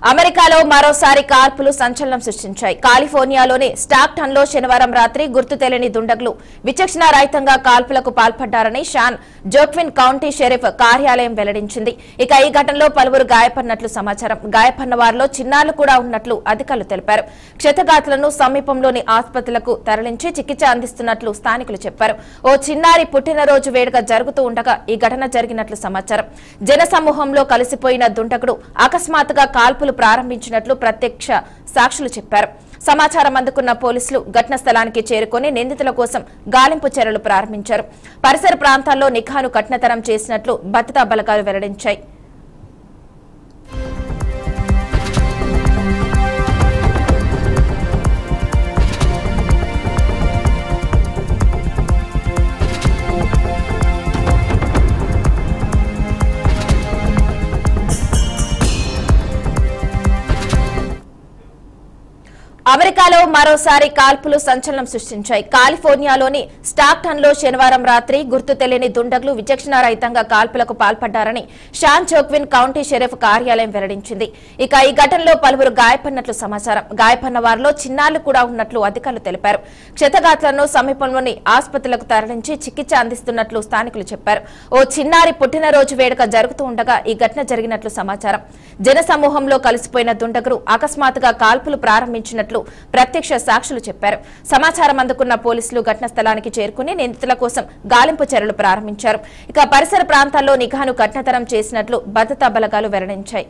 అమెరికాలో మరోసారి కాల్పులు సంచలనం సృష్టించాయి. కాలిఫోర్నియాలోని స్టాక్టన్లో శనివారం రాత్రి గుర్తు తెలియని దుండగులు విచక్షణారహితంగా కాల్పులకు పాల్పడ్డారని శాన్ జోక్విన్ కౌంటీ షెరీఫ్ కార్యాలయం వెల్లడించింది. ఇక ఈ ఘటనలో పలువురు గాయపడినట్లు సమాచారం. గాయపడిన వారిలో చిన్నారులు కూడా ఉన్నట్లు అధికారులు తెలిపారు. క్షతగాతులను సమీపంలోని ఆసుపత్రులకు తరలించి చికిత్స అందిస్తున్నట్లు స్థానికులు చెప్పారు. ఓ చిన్నారి పుట్టినరోజు వేడుక జరుగుతూ ఉండగా ఈ ఘటన జరిగినట్లు సమాచారం. జనసమూహంలో కలిసిపోయిన దుండగుడు అకస్మాత్తుగా కాల్పులు ప్రారంభించినట్లు ప్రత్యక్ష సాక్షులు చెప్పారు. సమాచారం అందుకున్న పోలీసులు ఘటనా స్థలానికి చేరుకుని నిందితుల కోసం గాలింపు చర్యలు ప్రారంభించారు. పరిసర ప్రాంతాల్లో నిఘాను కఠినతరం చేసినట్లు భద్రతా బలగాలు వెల్లడించాయి. అమెరికాలో మరోసారి కాల్పులు సంచలనం సృష్టించాయి. కాలిఫోర్నియాలోని స్టాక్టన్లో శనివారం రాత్రి గుర్తు తెలియని దుండగులు విచక్షణారహితంగా కాల్పులకు పాల్పడ్డారని శాన్ జోక్విన్ కౌంటీ షెరీఫ్ కార్యాలయం వెల్లడించింది. ఇక ఈ ఘటనలో పలువురు గాయపడినట్లు సమాచారం. గాయపడిన వారిలో చిన్నారులు కూడా ఉన్నట్లు అధికారులు తెలిపారు. క్షతగాతులను సమీపంలోని ఆసుపత్రులకు తరలించి చికిత్స అందిస్తున్నట్లు స్థానికులు చెప్పారు. ఓ చిన్నారి పుట్టినరోజు వేడుక జరుగుతూ ఉండగా ఈ ఘటన జరిగినట్లు సమాచారం. జనసమూహంలో కలిసిపోయిన దుండగులు అకస్మాత్తుగా కాల్పులు ప్రారంభించినట్లు ప్రత్యక్ష సాక్షులు చెప్పారు. సమాచారం అందుకున్న పోలీసులు ఘటనా స్థలానికి చేరుకుని నిందితుల కోసం గాలింపు చర్యలు ప్రారంభించారు. ఇక పరిసర ప్రాంతాల్లో నిఘాను కఠినతరం చేసినట్లు భద్రతా బలగాలు వెల్లడించాయి.